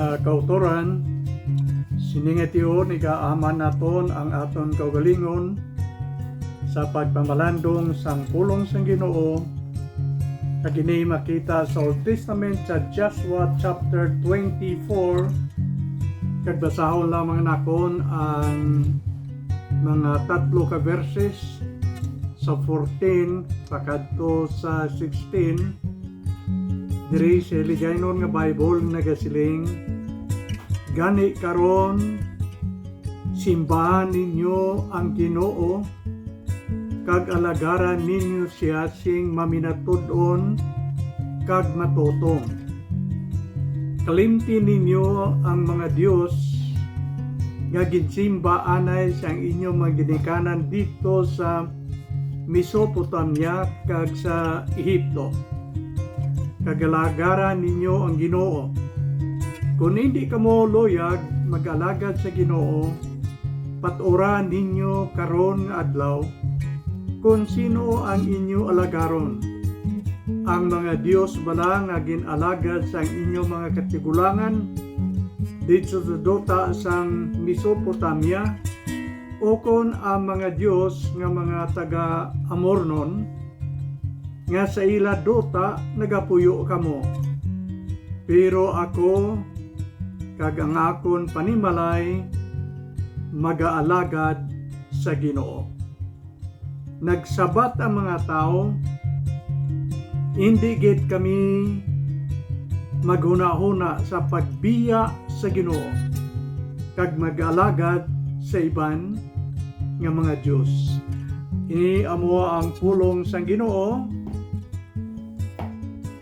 mga kautoran, siningatiyon igaaman naton ang aton kaugalingon sa pagpamalandong sang pulong sang Ginoo kagini makita sa Old Testament sa Joshua chapter 24. Kagbasahon lamang nakon ang mga tatlo ka verses sa 14 pakadto sa 16. Diri sa Ligaynon nga Bible nagasiling, gani karon simbahan ninyo ang Ginoo kag alagaran ninyo siya sing maminatud-on kag matutong. Kalimti ninyo ang mga Dios nga ginsimba anay sang inyong mga ginikanan dito sa Mesopotamia kag sa Ehipto. Kagalagaran ninyo ang Ginoo. Kung hindi kamo loyag mag-alagad sa Ginoo, paturan ninyo karon nga adlaw kung sino ang inyo alagaron. Ang mga Dios bala nga ginalagad sa inyong mga katigulangan dito sa dota sang Mesopotamia, o kon ang mga Dios nga mga taga-Amornon nga sa ila dota nagapuyo kamo. Pero ako kag ang akon panimalay magaalagad sa Ginoo. Nagsabat ang mga tao, hindi gid kami maghuna-huna sa pagbiya sa Ginoo kag mag-alagad sa iban nga mga Dios. Ini amo ang pulong sang Ginoo.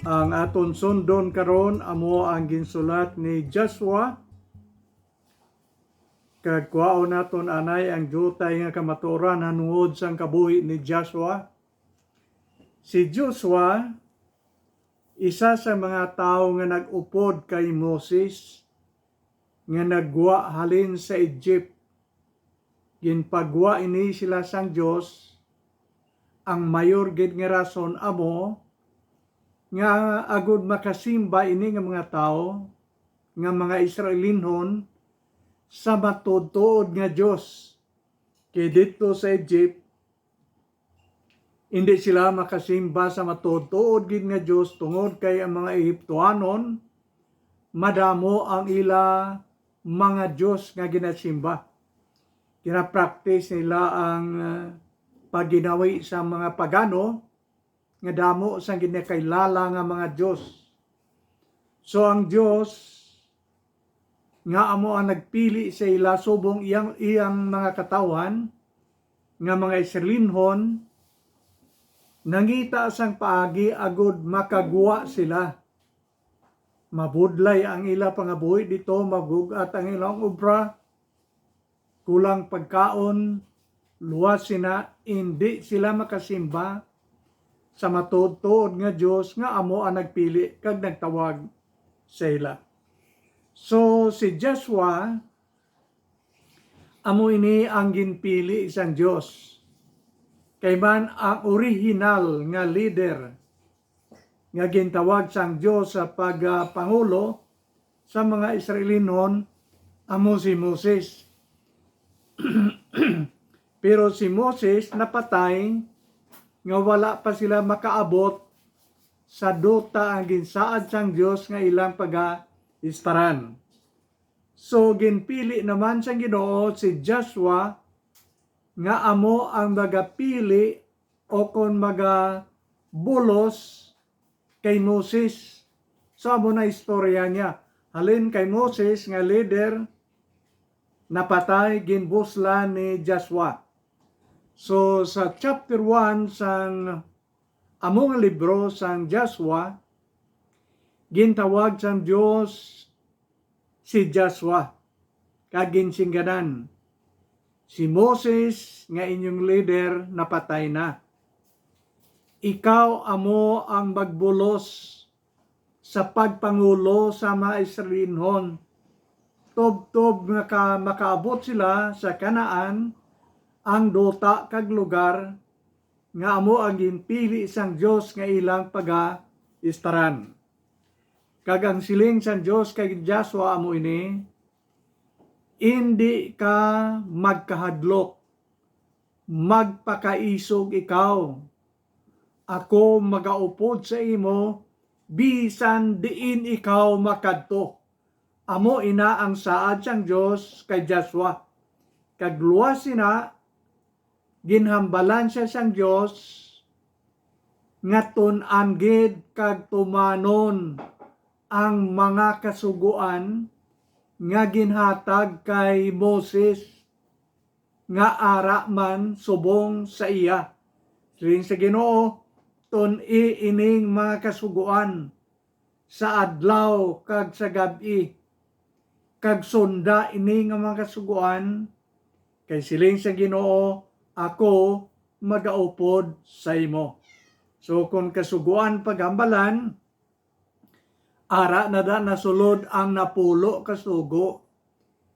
Ang aton sundon karon amo ang ginsulat ni Joshua. Kag kuhaon naton anay ang jutay nga kamatuoran hanungod sang kabuhi ni Joshua. Si Joshua isa sa mga tao nga nag-upod kay Moses nga nagwa halin sa Egypt. Ginpagwa ini sila sang Dios. Ang mayor gid nga rason amo nga agud makasimba ini nga mga tao nga mga Israelinhon sa matutuod nga Dios. Kay dito sa Egypt hindi sila makasimba sa matutuod gid nga Dios tungod kay ang mga Ehiptoanon madamo ang ila mga Dios nga ginasimba. Kina-practice nila ang paginawi sa mga pagano nga damo sang ginakailala nga mga Dios. So ang Dios nga amo ang nagpili sa ila subong iyang mga katawan nga mga Israelinhon nangita sang paagi agud makagwa sila. Mabudlay ang ila pangabuhi dito, mabugat ang ilang obra, kulang pagkaon, luwas sina, hindi sila makasimba sa matuod-tuod nga Dios nga amo ang nagpili kag nagtawag sa ila. So si Joshua amo ini ang ginpili isang Dios. Kay man ang original nga leader nga gintawag sang Dios sa pagpangulo sa mga Israelinhon amo si Moses. Pero si Moses napatay nga wala pa sila makaabot sa dota ang ginsaad sang Dios nga ilang pag-istaran. So ginpili naman sang Ginoo si Joshua nga amo ang magapili o kon magabulos kay Moses. So amo na istorya niya. Halin kay Moses nga leader napatay ginbuslan ni Joshua. So sa chapter 1 sang among libro sang Joshua, gintawag sang Dios si Joshua kag ginsingganan. Si Moses nga inyong leader napatay na. Ikaw amo ang magbulos sa pagpangulo sa mga Israelinhon. Tob-tob nga makaabot sila sa Kanaan, ang dota kag lugar nga amo ang ginpili isang Dios nga ilang paga-istaran. Kag ang siling sang Dios kay Joshua amo ini, hindi ka magkahadlok, magpakaisog ikaw. Ako magaupod sa imo, bisan diin ikaw makadto. Amo ina ang saad sang Dios kay Joshua. Kag luwas sina, ginhambalan siya sang Dios, nga tun-an gid kag tumanon ang mga kasuguan nga ginhatag kay Moses nga ara man subong sa iya. Siling sa Ginoo, tun-i ining mga kasuguan sa adlaw kag sa gabi, kag sunda ini nga mga kasuguan, kay siling sa Ginoo, ako magaupod sa imo. So kung kasuguan paghambalan, ara na da nasulod ang napulo kasugo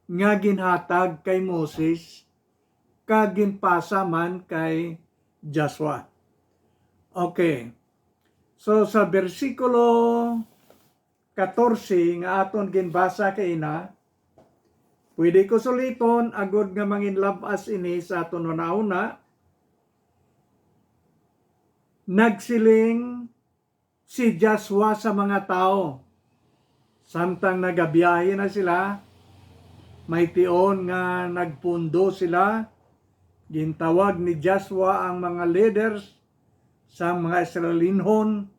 nga ginhatag kay Moses kag ginpasa man kay Joshua. Okay. So sa bersikulo 14 nga aton ginbasa kay ina, pwede ko suliton agud nga manginlabas ini sa aton una-una. Nagsiling si Joshua sa mga tao. Samtang nagabiyahe na sila, may tion nga nagpundo sila, gintawag ni Joshua ang mga leaders sa mga Israelinhon,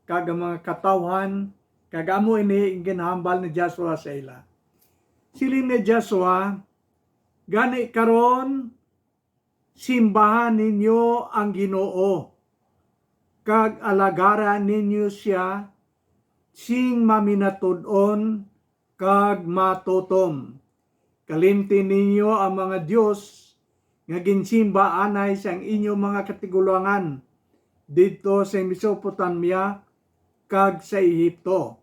kag mga katawhan, kag amo ini ginhambal ni Joshua sa ila. Siling ni Joshua, gani karon simbahan ninyo ang Ginoo, kag alagaran ninyo siya sing maminatud-on kag matutom. Kalimti ninyo ang mga Dios nga ginsimba anay sang inyo mga katigulangan dito sa Mesopotamia kag sa Ehipto.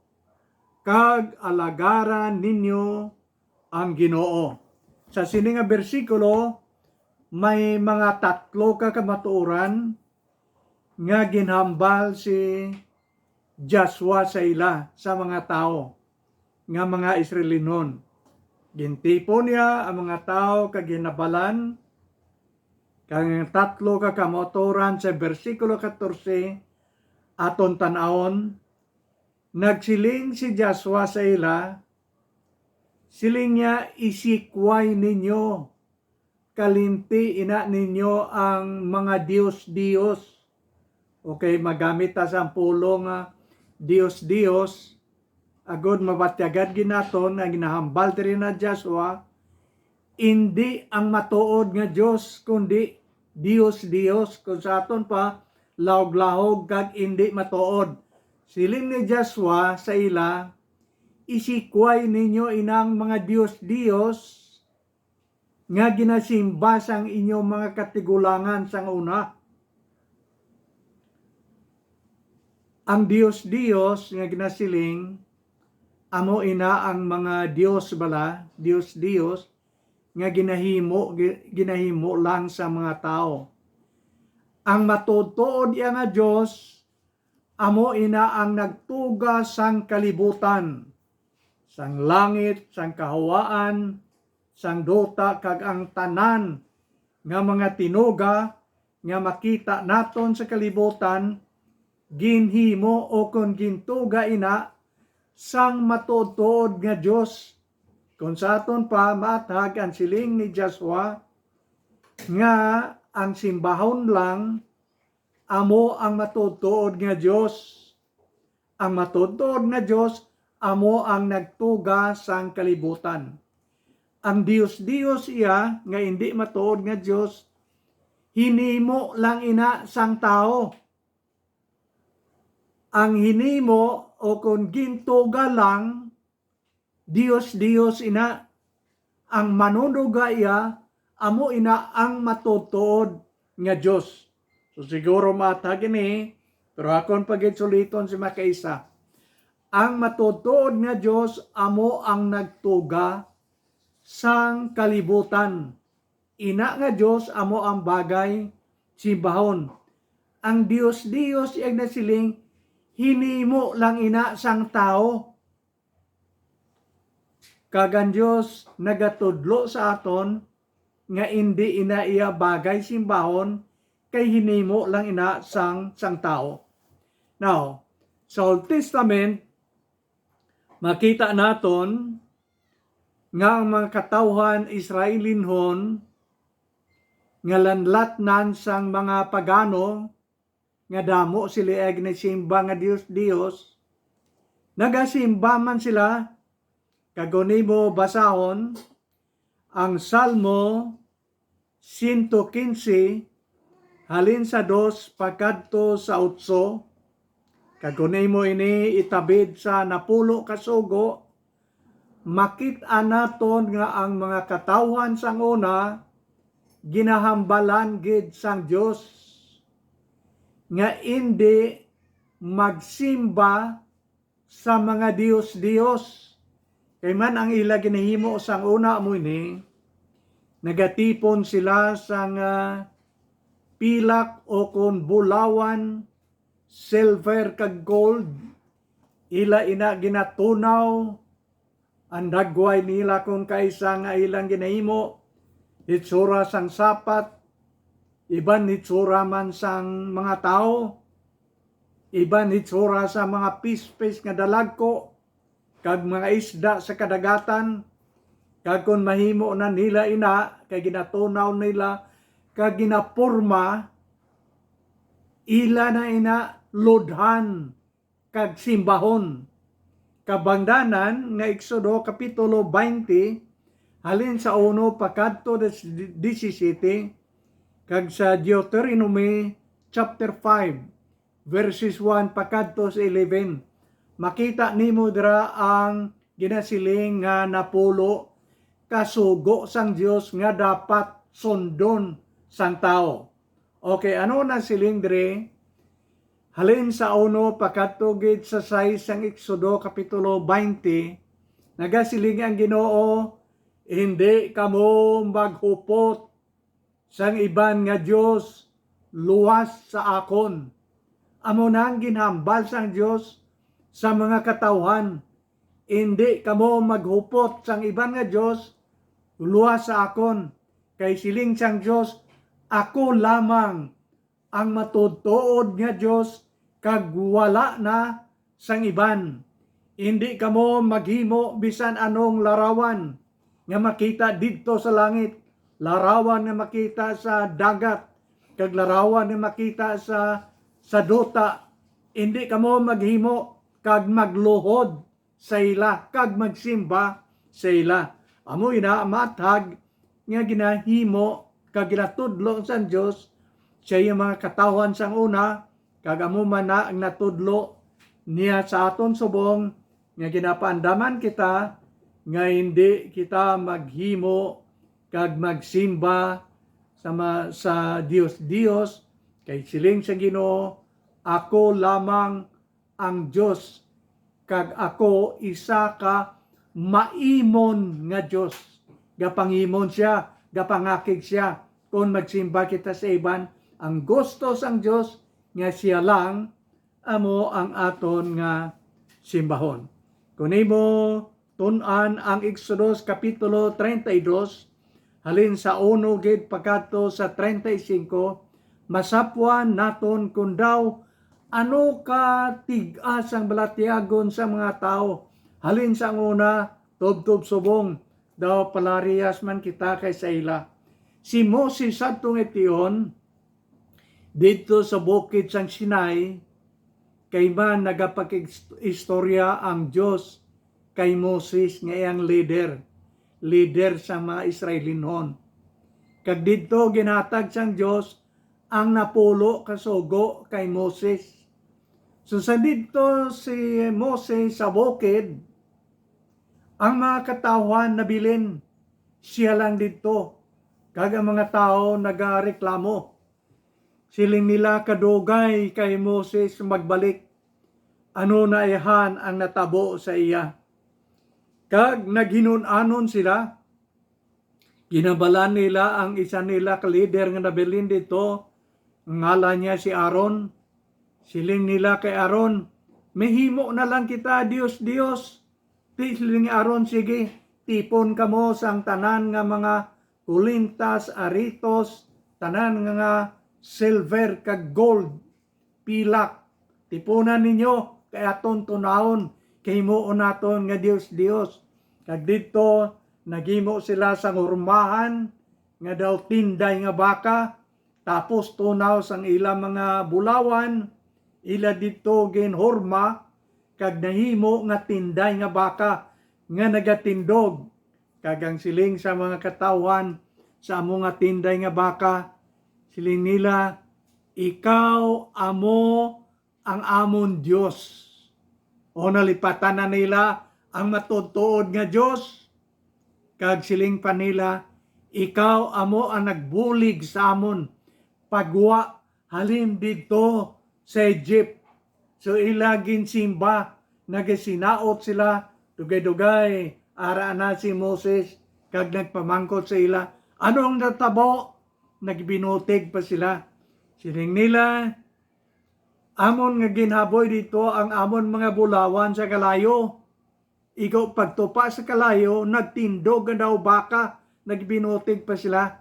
Kag alagaran ninyo ang Ginoo. Sa sini nga bersikulo may mga tatlo ka kamatuoran nga ginhambal si Joshua sa ila, sa mga tao, nga mga Israelinon. Gintipo niya ang mga tao kag ginabalan, kag tatlo ka kamotoran sa bersikulo 14, aton tanawon, nagsiling si Joshua sa ila, siling niya, isikway ninyo, kalimti ina ninyo ang mga Diyos-Diyos. Okay, magamit ta sa pulong Diyos-Diyos, agod mabatyagad ginaton nga ginahambal diri na Joshua, hindi ang matuod nga Dios kundi Diyos-Diyos, kung sa aton pa lahog-lahog kag hindi matuod. Siling ni Joshua sa ila, isikway ninyo inang mga Diyos-Diyos nga ginasimba sang inyong mga katigulangan sang una. Ang Diyos-Diyos nga ginasiling, amo ina ang mga Diyos bala, Diyos-Diyos, nga ginahimo lang sa mga tao. Ang matutuod iya nga Diyos, amo ina ang nagtuga sang kalibutan, sang langit, sang kahawaan, sang duta, kag ang tanan nga mga tinuga nga makita naton sa kalibutan, ginhimo o kon gintuga ina sang matutuod nga Dios. Kung sa aton pa matag ang siling ni Joshua nga ang simbahon lang amo ang matutuod nga Dios. Ang matutuod nga Dios amo ang nagtuga sang kalibutan. Ang Dios-Dios iya nga hindi matuod nga Dios, hinimo lang ina sang tao. Ang hinimo o kung gintuga lang, Diyos ina. Ang manunuga iya, amo ina ang matutuod nga Diyos. So siguro matag ini, pero akon pagitsuliton si makaisa. Ang matutuod nga Diyos, amo ang nagtuga sang kalibutan. Ina nga Diyos, amo ang bagay simbahon. Ang Diyos iyang nasiling, hinimo lang ina sang tao. kagan Dios nagatudlo sa aton nga hindi ina iya bagay simbahon kay hinimo lang ina sang tao. Now, sa Old Testament makita naton nga ang mga katawhan Israelinhon nga lanlatnan sang mga pagano nga damo sila ag nagsimba nga Dios, nagasimba man sila. Kaguni mo basahon ang Salmo 115 halin sa 2 pagkadto sa 8. Kaguni mo ini itabid sa napulo kasugo, makita naton nga ang mga katawhan sang una ginahambalan gid sang Dios nga hindi magsimba sa mga Diyos. Kay man ang ila ginahimo sang una mo ini, nagatipon sila sang pilak o kon bulawan, silver kag gold. Ila ina ginatunaw ang dagway nila kung kaisa nga ilang ginahimo. Hitsura sang sapat, iban hitsura man sang mga tao, iban hitsura sa mga pispis nga dalagko, kag mga isda sa kadagatan, kag kung mahimo na nila ina, kag ginatunaw nila, kag ginapurma, ila na ina lodhan, kag simbahon. Kabangdanan nga Exodo Kapitulo 20, halin sa 1 pakadto 17, kag sa Deuteronomy chapter 5 verses 1 pakadto sa 11, makita nimo dira ang ginasiling nga napulo kasugo sang Dios nga dapat sundon sang tao. Okay, ano na siling dire? Halin sa 1 pakadto gid sa 6 sang Exodo Kapitulo 20, nagasiling ang Ginoo, hindi kamo maghupot sang iban nga Dios luwas sa akon. Amo nang ginhambal sang Dios sa mga katawhan, hindi kamo maghupot sang iban nga Dios luwas sa akon. Kay siling sang Dios, ako lamang ang matudtuod nga Dios, kag wala na sang iban. Hindi kamo maghimo bisan anong larawan nga makita didto sa langit, larawan nga makita sa dagat, kag larawan nga makita sa duta. Hindi kamo maghimo kag magluhod sa ila, kag magsimba sa ila. Amo ina matag nga ginahimo kag ginatudlo sa Dios sa iyang mga katawhan sang una, kag amo man na ang natudlo niya sa aton subong nga ginapaandaman kita nga hindi kita maghimo kag magsimba sa Dios, kay siling sa Ginoo, ako lamang ang Dios, kag ako isa ka maimon nga Dios. Gapangimon siya, gapangakig siya kung magsimba kita sa iban. Ang gusto sang Dios nga siya lang amo ang aton nga simbahon. Kunimo tun-an ang Exodus Kapitulo 32, halin sa 1 gid pagkadto sa 35, masapwan naton kung daw ano ka tigas ang balatyagon sa mga tao. Halin sa una, tubtob subong, daw palarias man kita kay sa ila. Si Moses sadtong etiyon, dito sa bukid sang Sinai, kay man nagapag-istorya ang Diyos kay Moses nga iyang leader sa mga Israelinhon. Kag dito ginatag sang Dios ang napulo kasugo kay Moses. So sa dito si Moses sa bukid, ang mga katawhan nabilin siya lang dito. Kag ang mga tao nagareklamo. Siling nila kadugay kay Moses magbalik. Ano na ihan ang natabo sa iya. Kag naghinunanon sila, ginabalan nila ang isa nila ka-leader nga nabilin dito, ngalan niya si Aaron. Siling nila kay Aaron, mahimo na lang kita Dios. Siling Aaron, sige, tipon kamo sang tanan nga mga kulintas, aritos, tanan nga silver kag gold, pilak. Tipunan ninyo kay aton tunahon kay himuon naton nga Dios. Kag dito naghimo sila sang hurmahan nga daw tinday nga baka, tapos tunaw sang ilang mga bulawan, ila dito ginhurma kag nahimo nga tinday nga baka nga nagatindog. Kag ang siling sa mga katawan sa amo nga tinday nga baka, siling nila, ikaw amo ang amon Dios. O nalipatan na nila ang matutuod nga Dios. Kag siling pa nila, ikaw amo ang nagbulig sa amon pagwa halin dito sa Egypt. So ila ginsimba, nagisinaot sila, dugay-dugay, ara na si Moses, kag nagpamangkot sa ila, anong natabo? Nagbinutig pa sila. Siling nila, amon nga ginhaboy dito ang amon mga bulawan sa kalayo. Ikaw pagtupa sa kalayo, nagtindog nga daw baka, nagbinutig pa sila.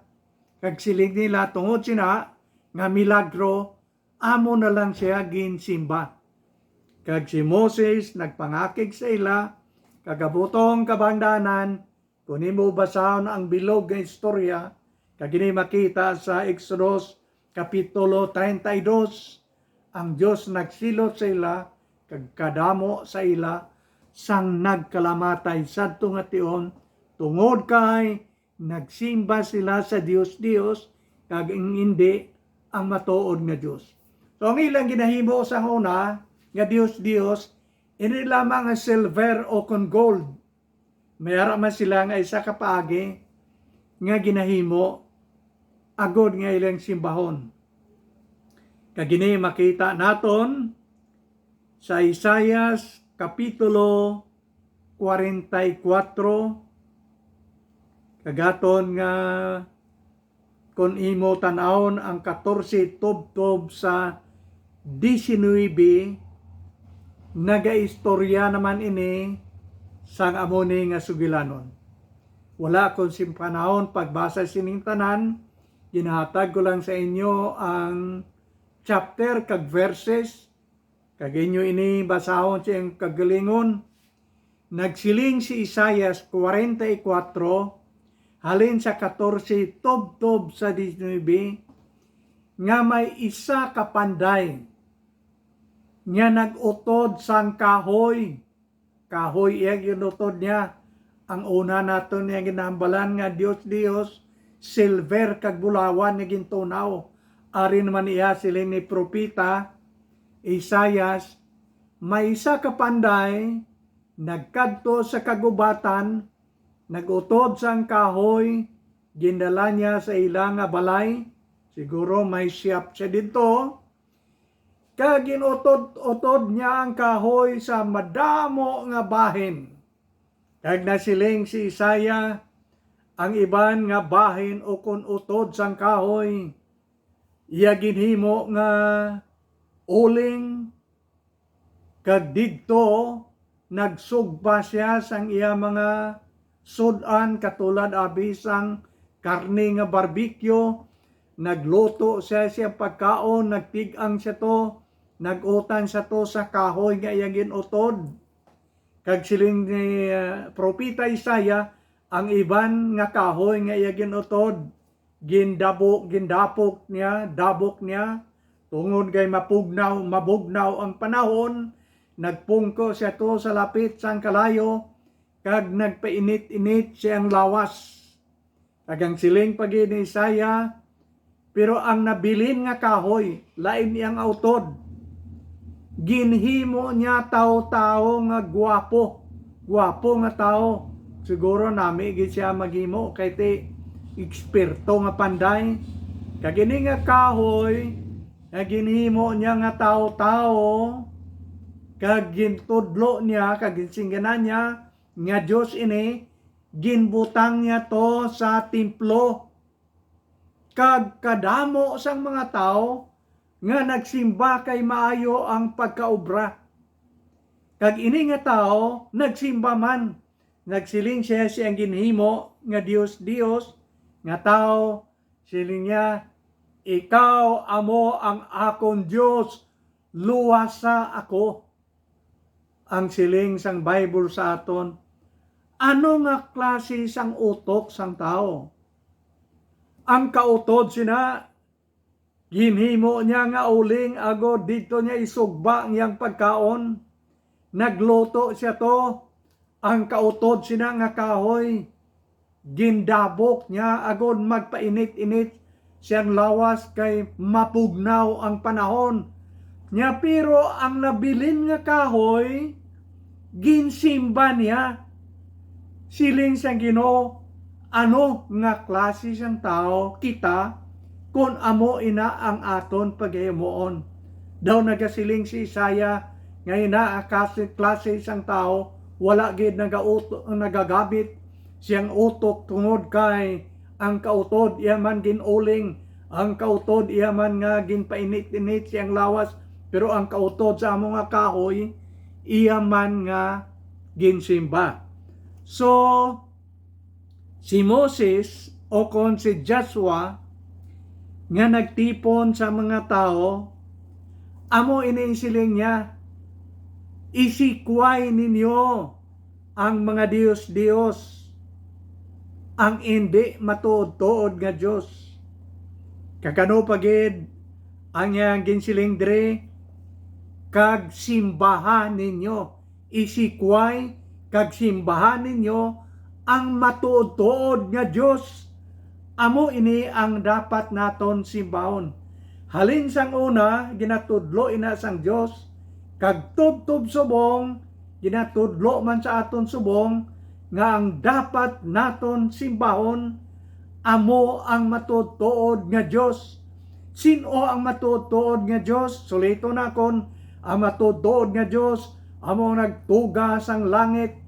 Kag siling nila, tungod sina, nga milagro, amo na lang siya ginsimba. Kag si Moses nagpangakig sa ila, kagabutong kabangdanan, kunin mo basahon ang bilog nga istorya, kag ini makita sa Exodus Kapitulo 32, ang Diyos nagsilot sa ila, kag kadamo sa ila, sang nagkalamatay sadto nga tion, tungod kay nagsimba sila sa Dios, kag hindi ang matuod nga Dios. So ang ilang ginahimo sa una nga Dios, ini lamang nga silver o kon gold. Mayara man sila nga isa ka paagi nga ginahimo agod nga ilang simbahon. Kag ini makita naton sa Isaias Kapitulo 44, kagaton nga kung imo tanawon ang 14 tubtob sa 19, nagaistorya naman ini sang amoni nga sugilanon. Wala kon simpanahon pagbasa sining tanan, ginahatag ko lang sa inyo ang chapter kag verses, kag inyo ini basahon siyang kagalingon. Nagsiling si Isaias 44, halin sa 14 tubtob sa 19, nga may isa kapanday nga nagutod sang kahoy. Kahoy iya ginutod niya. Ang una naton niya ginambalan nga Dios, silver kag bulawan nga gintunaw. Ari naman iya siling ni propeta Isaias, may isa kapanday nagkadto sa kagubatan, nagutod sang kahoy, gindala niya sa ilang nga balay, siguro may siyap siya dito, kag ginutod niya ang kahoy sa madamo nga bahin. Kag nasiling si Isaiah, ang iban nga bahin o kun utod sang kahoy, iya ginhimo nga uling, kag didto nagsugba siya sang iya mga sudan katulad abisang karne nga barbecue, nagluto siya pagkaon, nagtigang siya to, nagutan siya to sa kahoy nga iya ginutod. Kag siling ni propeta Isaiah, ang iban nga kahoy nga iya ginutod, dabok niya, tungod kay mabugnaw ang panahon, nagpungko siya to sa lapit sang kalayo, kag nagpainit-init siyang lawas. Kag ang siling pagi ni Isaiah, pero ang nabilin nga kahoy, lain iyang autod, ginhimo niya tao nga gwapo nga tao. Siguro nami gid siya maghimo kay ti eksperto nga panday. Kag ini nga kahoy, nga ginhimo niya nga tao, kag gintudlo niya, kag ginsingganan niya nga Dios ini, ginbutang niya to sa templo. Kag kadamo sang mga tao nga nagsimba kay maayo ang pagkaobra. Kag ini nga tao nagsimba man, nagsiling siya siyang ginhimo nga Dios nga tao, siling niya, ikaw amo ang akon Dios, luwasa ako. Ang siling sang Bible sa aton, ano nga klase sang utok sang tao? Ang kautod sina, ginhimo niya nga uling agod dito niya isugba niyang pagkaon. Nagluto siya to, ang kautod sina nga kahoy, gindabok niya agod magpainit-init siyang lawas kay mapugnaw ang panahon niya. Pero ang nabilin nga kahoy, ginsimba niya. Siling siyang Ginoo, ano nga klase siyang tao kita kung amo ina ang aton paghimuon. Daw nagasiling si Isaya nga ina klase siyang tao, wala gid nagagamit siyang utok tungod kay ang kautod iya man ginuling, ang kautod iya man nga ginpainit-init siyang lawas, pero ang kautod sa amo nga kahoy iya man nga ginsimba. So si Moses o kon si Joshua nga nagtipon sa mga tao, amo iniisiling niya, isikway ninyo ang mga Diyos, ang hindi matuod-tuod nga Diyos. Kakano pagid ang yang ginsiling dre, kag simbahan ninyo, isikway kag simbahan ninyo ang matuod-tuod nga Diyos. Amo ini ang dapat naton simbahon. Halin sang una, ginatudlo ina sang Diyos, kag tubtob subong, ginatudlo man sa aton subong, nga ang dapat naton simbahon, amo ang matuod-tuod nga Diyos. Sino ang matuod-tuod nga Diyos? Sulito na kon, ang matuod-tuod nga Diyos, amo nagtuga sang langit,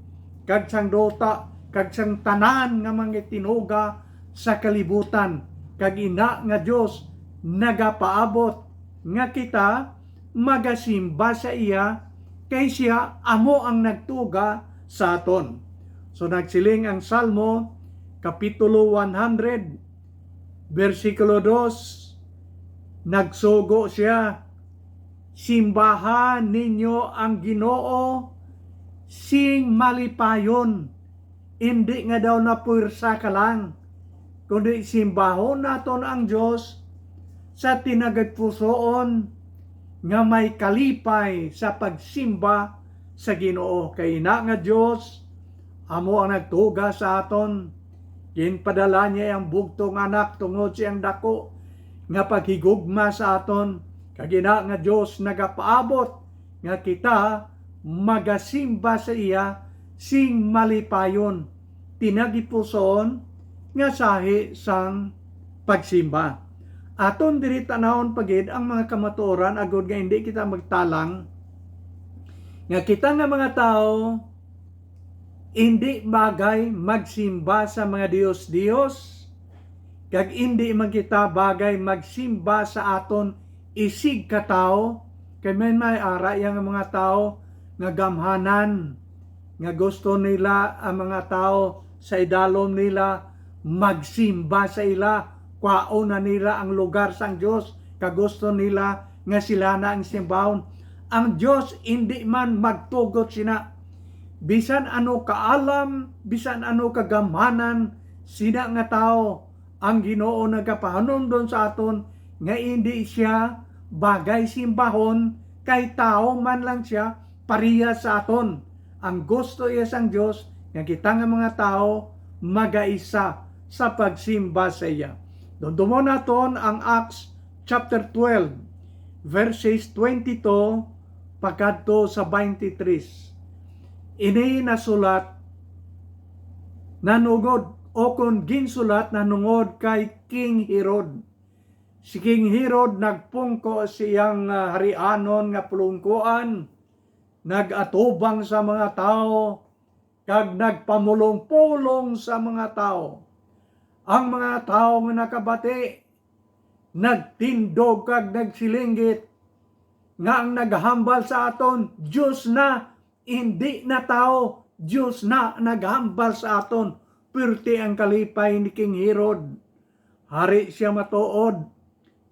kag sang dota, kag sang tanan nga mga tinuga sa kalibutan. Kag ina nga Diyos nagapaabot nga kita magasimba sa iya, kay siya amo ang nagtuga sa aton. So nagsiling ang Salmo kapitulo 100 versikulo 2, nagsugo siya, simbahan ninyo ang Ginoo sing malipayon. Hindi nga daw na puwersa ka lang, kundi simbahon naton ang Diyos sa tinagagpusoon nga may kalipay sa pagsimba sa Ginoo. Kay ina nga Diyos amo ang nagtuga sa aton, ginpadala niya ang bugtong anak tungod siyang dako nga paghigugma sa aton. Kag ina nga Diyos nagapaabot nga kita magasimba sa iya sing malipayon, tinagipuson nga sahi sang pagsimba. Aton diri tanawon pagid ang mga kamatuoran agud nga hindi kita magtalang nga kita nga mga tao hindi bagay magsimba sa mga Diyos, kag hindi man kita bagay magsimba sa aton isig katao. Kay may ara yang mga tao nga gamhanan, nga gusto nila ang mga tao sa idalom nila magsimba sa ila, kwaon na nila ang lugar sang Diyos, kagusto nila nga sila na ang simbahon. Ang Diyos hindi man magtugot sina, bisan ano kaalam, bisan ano kagamhanan sina nga tao, ang Ginoo nagapahanom doon sa aton nga hindi siya bagay simbahon, kay tao man lang siya, pariya sa aton. Ang gusto iya sang Diyos nga kita nga mga tao magaisa sa pagsimba sa iya. Dundumon naton ang Acts chapter 12 verses 22 pagkadto sa 23. Ini nasulat nanugod o kon ginsulat nanungod kay King Herod. Si King Herod nagpungko siyang harianon nga pulungkuan, nagatubang sa mga tao, kag nagpamulong-pulong sa mga tao. Ang mga tao nga nakabati, nagtindog kag nagsilinggit, nga ang naghambal sa aton, Diyos na, hindi na tao, Diyos na naghambal sa aton. Purti ang kalipay ni King Herod. Hari siya matuod.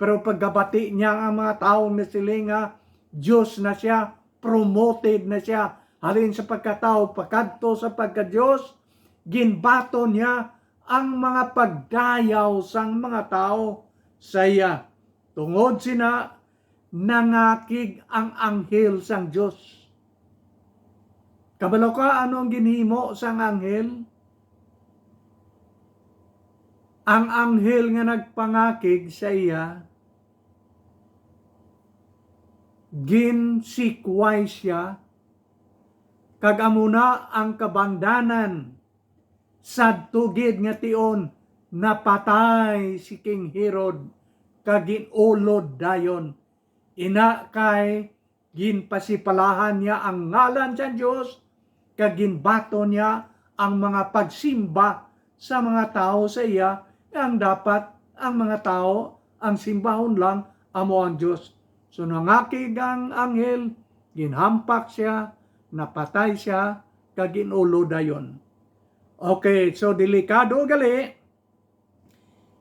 Pero pagkabati niya ang mga tao na silinga, Diyos na siya, promoted na siya. Halin sa pagkatao, pagkadto sa pagka-Diyos, ginbato niya ang mga pagdayaw sang mga tao sa iya. Tungod sina, nangakig ang anghel sang Diyos. Kabalo ka, anong ginhimo sang anghel? Ang anghel nga nagpangakig sa iya, ginsikway siya, kag amuna ang kabangdanan sa tugid nga tion, napatay si King Herod, kag ginulod dayon. Ina kay ginpasipalahan niya ang ngalan sa Diyos, kag ginbato niya ang mga pagsimba sa mga tao sa iya, ang dapat ang mga tao ang simbahon lang amo ang Diyos. So nangakig ang anghel, ginhampak siya, napatay siya, kag ginulo dayon. Okay, so delikado gali,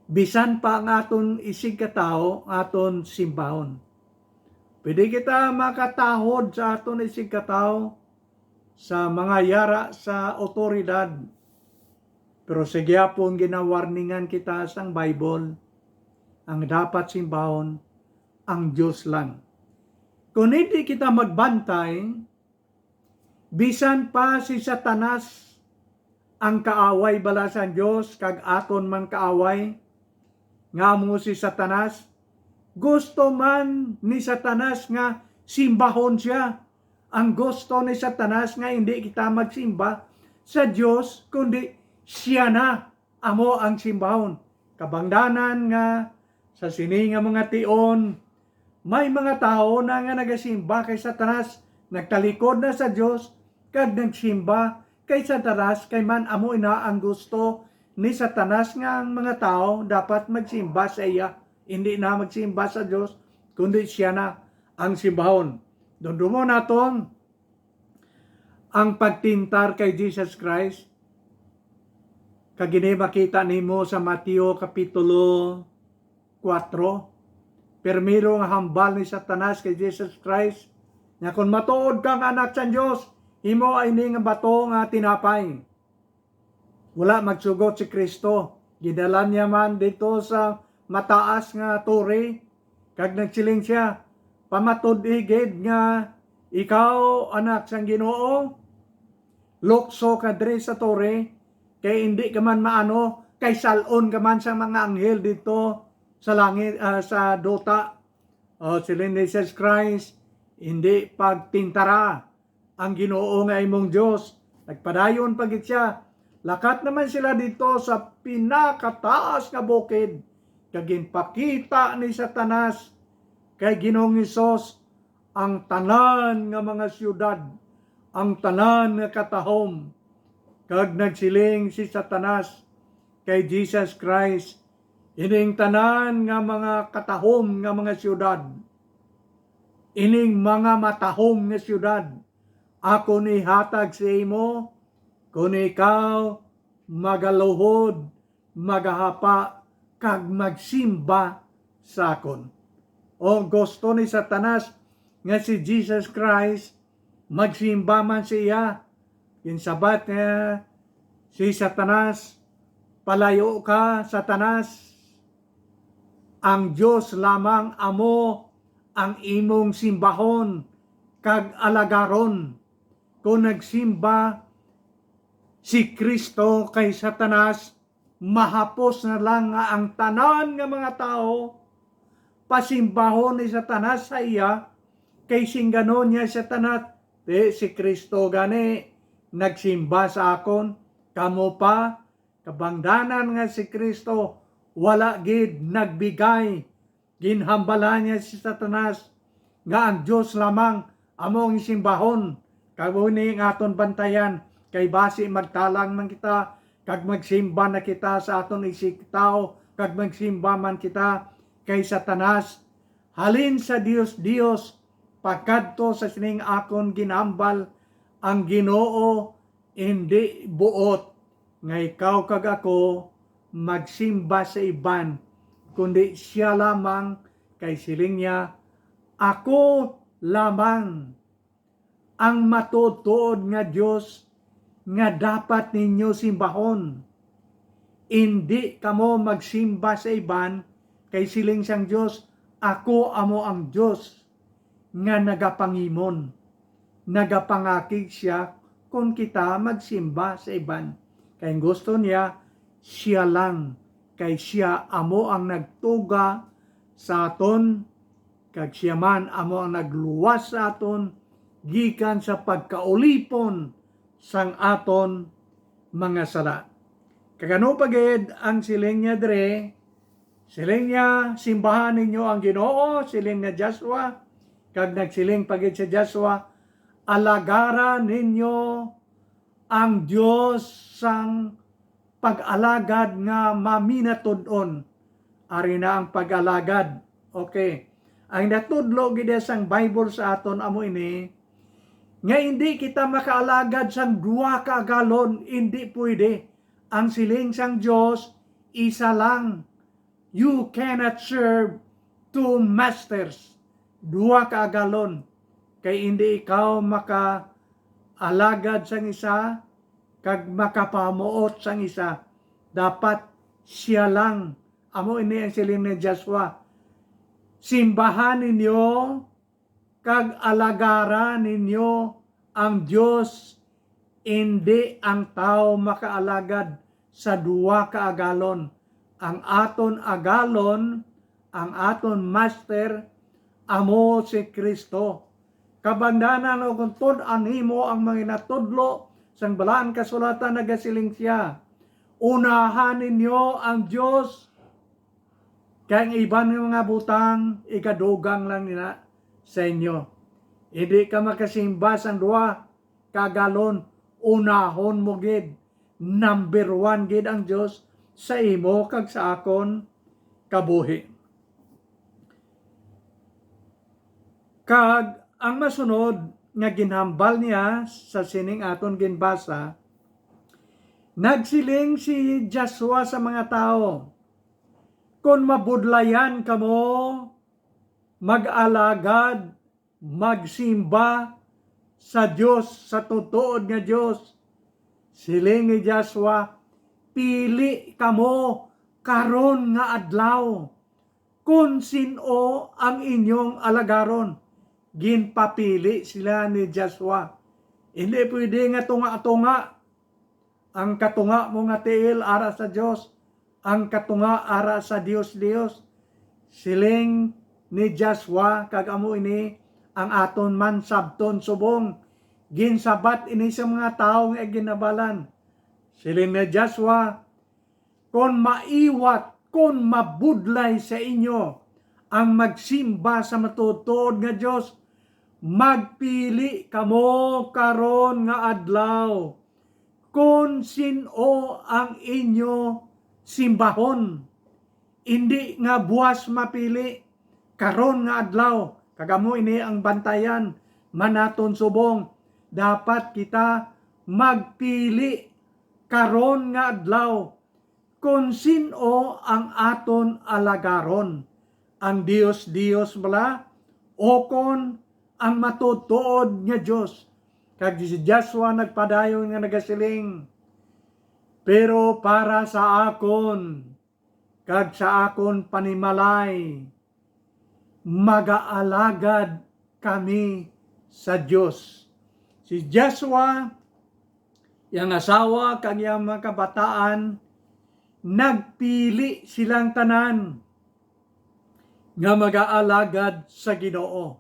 bisan pa ang aton isig katao, aton simbahon. Pwede kita makatahod sa aton isig katao sa mga yara sa otoridad. Pero sige pong ginawarningan kita sa Bible, ang dapat simbahon, ang Diyos lang. Kung hindi kita magbantay, bisan pa si Satanas ang kaaway bala sa Diyos, kag aton man kaaway, nga mo si Satanas, gusto man ni Satanas nga simbahon siya. Ang gusto ni Satanas nga hindi kita magsimba sa Diyos, kundi siya na amo ang simbahon. Kabangdanan nga sa sini nga mga tion, may mga tao na nga nagasimba kay Satanas, nagtalikod na sa Diyos, kag nagsimba kay Satanas, kay man amo ina ang gusto ni Satanas nga ang mga tao dapat magsimba sa iya, hindi na magsimba sa Diyos, kundi siya na ang simbahon. Dundumo naton ang pagtintar kay Jesus Christ, kagini makita nimo sa Mateo kapitulo 4, permiro nga hambal ni Satanas kay Jesus Christ, nga kung matuod kang anak sa Diyos, imo ay ni nga bato nga tinapay. Wala magsugot si Kristo. Gidala niya man dito sa mataas nga tore, kag nagsiling siya, pamatud igid nga ikaw anak sang Ginoo, lukso ka diri sa tore, kay hindi ka man maano, kay salon ka man sa mga anghel dito sa langit, sa dota. Sila ni Jesus Christ, hindi pagtintara ang Ginoo nga imong Diyos. Nagpadayon pagit siya. Lakat naman sila dito sa pinakataas nga bukid. Kagin pakita ni Satanas kay Ginoong Hesus ang tanan nga mga siyudad, ang tanan nga katahom. Kag nagsiling si Satanas kay Jesus Christ, ining tanan nga mga katahom nga mga siyudad, ining mga matahom nga siyudad, ako ni hatag sa imo, kung ikaw magaluhod, magahapa, kag magsimba sa akon. O gusto ni Satanas nga si Jesus Christ, magsimba man siya. Insabat nga si Satanas, palayo ka, Satanas, ang Diyos lamang amo ang imong simbahon, kag alagaron. Kung nagsimba si Kristo kay Satanas, mahapos na lang nga ang tanan nga mga tao, pasimbahon ni Satanas sa iya, kay singganon niya Satanas, si Kristo gani, nagsimba sa akon, kamo pa, kabangdanan nga si Kristo, wala gid nagbigay, ginhambala niya si Satanas, nga ang Diyos lamang among simbahon, kaguni ng aton bantayan, kay basi magtalang man kita, kag magsimba na kita sa aton isig tao, kag magsimba man kita kay Satanas. Halin sa Dios, pagkadto sa sining akon ginambal ang Ginoo, hindi buot nga ikaw kag ako magsimba sa iban, kundi siya lamang. Kay siling niya, ako lamang ang matutuod nga Dios nga dapat ninyo simbahon. Hindi kamo magsimba sa iban, kay siling sang Dios, ako amo ang Dios nga nagapangimon, nagapangakig siya kung kita magsimba sa iban. Kay gusto niya, siya lang, kay siya amo ang nagtuga sa aton, kag siya man amo ang nagluwas sa aton, gikan sa pagkaulipon sang aton mga sala. Kagano pagid ang siling niya dre, siling niya, simbahan ninyo ang Ginoo, siling na Joshua, kag nagsiling pagid sa Joshua, alagaran ninyo ang Dios sang pag-alagad nga maminatud-on. Ari na ang pag-alagad. Okay. Ang natudlo gid sang Bible sa aton amo ini, nga hindi kita makaalagad sang 2 ka galon, hindi pwede. Ang siling sang Dios isa lang. You cannot serve 2 masters. 2 ka galon. Kay hindi ikaw makaalagad sang isa kag makapamuot sang isa. Dapat siya lang. Amo ini ang siling ni Joshua. Simbahan ninyo kag alagaran ninyo ang Dios, hindi ang tao makaalagad sa 2 ka agalon. Ang aton agalon, ang aton master, amo si Kristo. Kabangdanan o kung tud-an himo ang mga natudlo sang balaan kasulatan nagasiling siya. Unahan ninyo ang Dios, kaya ang iban ng mga butang, ikadugang lang nila sa inyo. Hindi ka makasimba sang 2 ka galon, unahon mo gid. Number 1 gid ang Dios sa imo kag sa akon kabuhi. Kag ang masunod nga ginhambal niya sa sining aton ginbasa, nagsiling si Joshua sa mga tao, kung mabudlayan kamo, mag-alagad, magsimba sa Dios, sa tutuod nga Dios, siling ni Joshua, pili kamo karon nga adlaw kung sino ang inyong alagaron. Ginpapili sila ni Joshua. Hindi pwede nga tunga-tunga. Ang katunga mo nga tiil ara sa Dios, ang katunga ara sa Dios. Siling ni Joshua kag amo ini ang aton man sabton subong. Ginsabat ini sa mga tao nga ginabalan. Siling ni Joshua, kung maiwat, kung mabudlay sa inyo ang magsimba sa matutuod nga Dios, magpili kamo karon nga adlaw kung sino ang inyo simbahon. Hindi nga buwas mapili karon nga adlaw. Kagamo ini ang bantayan manaton subong. Dapat kita magpili karon nga adlaw kung sino ang aton alagaron. Ang Dios bala o kon ang matutuod nga Dios. Kag si Joshua nagpadayon nga nagasiling, pero para sa akon kag sa akon panimalay, mag-aalagad kami sa Dios. Si Joshua, yang asawa kag yang mga kabataan, nagpili silang tanan nga mag-aalagad sa Ginoo.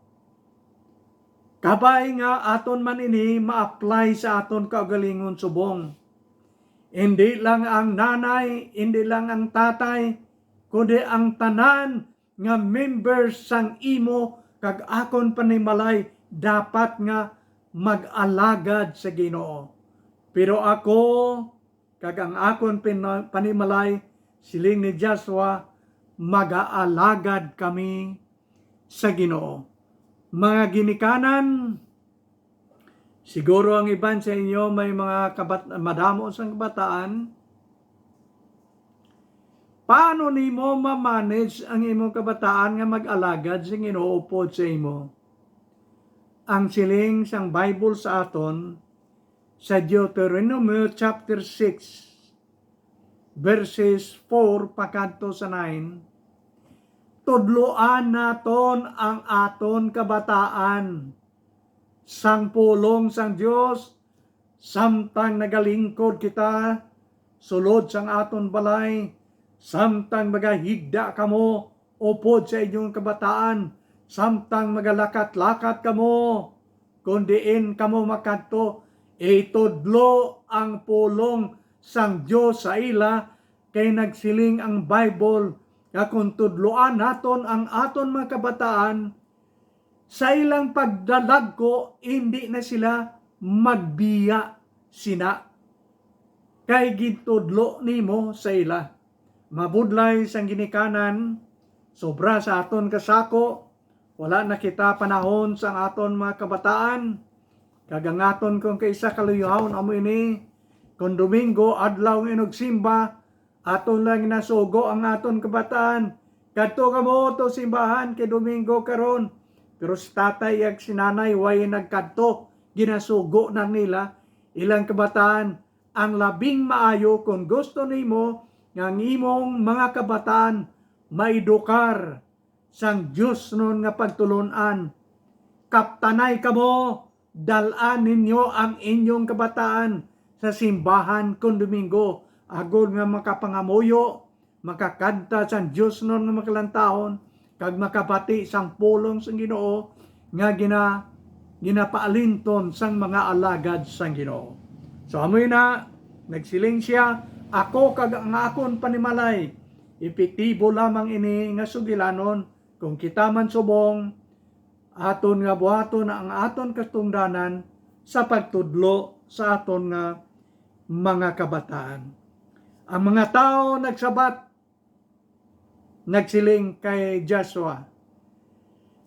Kabay nga aton man ini ma-apply sa aton kaugalingon subong. Hindi lang ang nanay, hindi lang ang tatay, kundi ang tanan nga members sang imo kag akon panimalay dapat nga mag-alagad sa Ginoo. Pero ako kag ang akon panimalay, siling ni Joshua, mag-aalagad kami sa Ginoo. Mga ginikanan, Siguro ang iban sa inyo may mga madamo sa kabataan. Paano nimo ma-manage ang imong kabataan nga mag-alagad sa Ginoo upod sa imo? Ang siling sang Bible sa aton sa Deuteronomy chapter 6 verses 4 pakadto sa 9, tudloan naton ang aton kabataan sang pulong sang Dios samtang nagalingkod kita sulod sang aton balay, samtang magahigda kamo upod sa inyong kabataan, samtang magalakat-lakat kamo kundiin kamo makadto, itudlo ang pulong sang Dios sa ila, kay nagsiling ang Bible nga kung tudloan naton ang aton mga kabataan sa ilang pagdalagko, hindi na sila magbiya sina. Kay gitudlo nimo sa ila. Mabudlay sang ginikanan, sobra sa aton kasako, wala na kita panahon sa aton mga kabataan. Kagangaton kung kaisa kaluyahon amo ini, kung Domingo, adlaw ng inugsimba, aton lang nasugo ang aton kabataan. Kadto kamo to simbahan kay Domingo karon. Pero si tatay ag sinanay way nagkadto, ginasugo na nila ilang kabataan. Ang labing maayo kung gusto nimo nga imong mga kabataan maedukar sang Dios nun nga pagtulunan. Kaptanay kamo, dalan ninyo ang inyong kabataan sa simbahan kung Domingo. Agod nga makapangamuyo, makakanta sang Dios nun nga makalantahon, kag makabati sang pulong sang Ginoo nga ginapaalinton sang mga alagad sang Ginoo. So amoy na nagsiling siya, ako kag ang akon panimalay, epektibo lamang ini nga sugilanon kung kita man subong aton nga buhaton ang aton katungdanan sa pagtudlo sa aton nga mga kabataan. Ang mga tao nagsabat, nagsiling kay Joshua,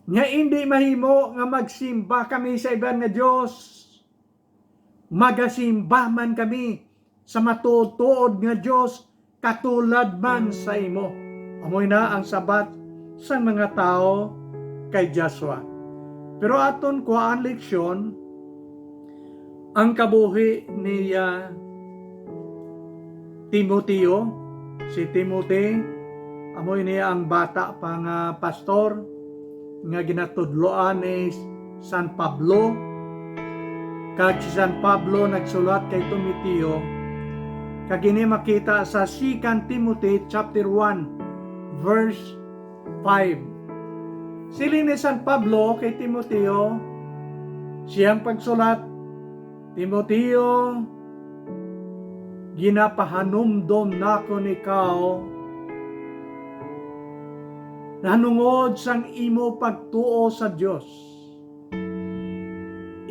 nga hindi mahimo nga magsimba kami sa iban nga Dios, magasimba man kami sa matutuod nga Dios katulad man sa imo. Amoy na ang sabat sang mga tao kay Joshua. Pero aton kuhaan leksyon ang kabuhi ni Timoteo. Si Timothy, amoy niya ang bata pa nga pastor nga ginatudloan ni San Pablo. Kag si San Pablo nagsulat kay Timoteo, kag ini makita sa 2 Timothy chapter 1 verse 5. Siling ni San Pablo kay Timoteo, siyang pagsulat, Timoteo, ginapahanumdom nako nikaw nanungod sang imo pagtuo sa Dios.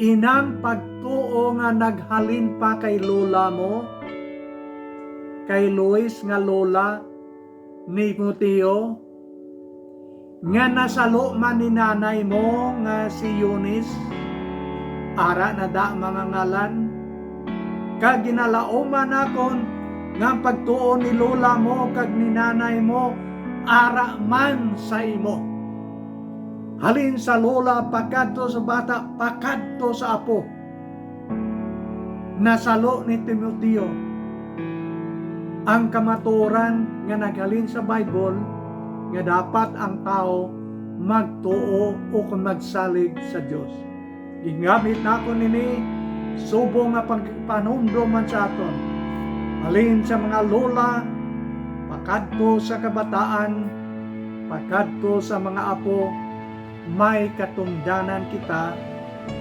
Inang pagtuo nga naghalin pa kay lola mo, kay Luis nga lola ni Timoteo, nga nasalo man ni nanay mo nga si Eunice, ara na da mga ngalan, kag ginalaoman akon nga pagtuo ni lola mo kag ni nanay mo, ara man sa imo. Halin sa lola, pakadto sa bata, pakadto sa apo. Nasalo ni Timoteo ang kamaturan nga naghalin sa Bible nga dapat ang tao magtuo o kung magsalig sa Dios. Gingamit na ako nini subong nga pagpanumdum sa aton. Halin sa mga lola, pakadto sa kabataan, pakadto sa mga apo, may katungdanan kita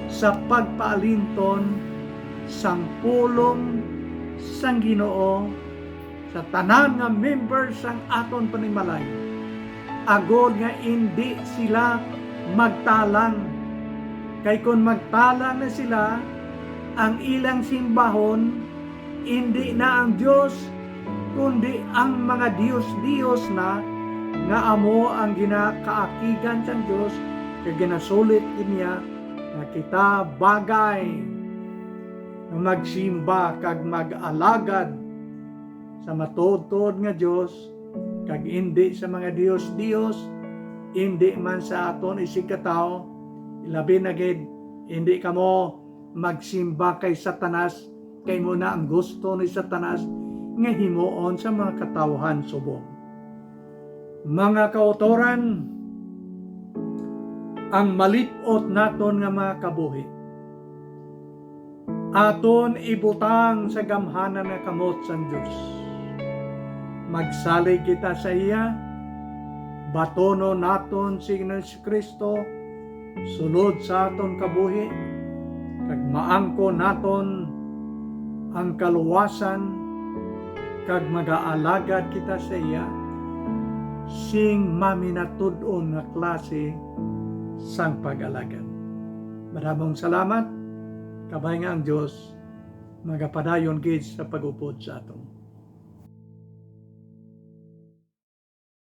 sa pagpaalinton sang pulong sang Ginoo sa tanan nga members sang aton panimalay. Agod nga hindi sila magtalang, kay kung magtalang na sila, ang ilang simbahon hindi na ang Dios kundi ang mga Diyos na nga amo ang ginakaakigan sa Dios kay ginasulit niya nga kita bagay nga magsimba kag mag-alagad sa matuod-tuod nga Dios, kag hindi sa mga Dios, hindi man sa aton isig katao, ilabi na gid hindi kamo magsimba kay Satanas, kay mo na ang gusto ni Satanas nga himuon sa mga katawhan subong. Mga kautoran, ang malipot naton nga mga kabuhi, aton ibutang sa gamhanan nga kamot sang Dios. Magsalig kita sa iya, batono naton si Kristo, sulod sa aton kabuhi, kag maangko naton ang kaluwasan, kag mag-aalagad kita sa iya, sing maminatud-on nga klase sang pag-alagad. Maraming salamat, kabay nga ang Diyos, magapadayon gid sa pag-upod sa aton.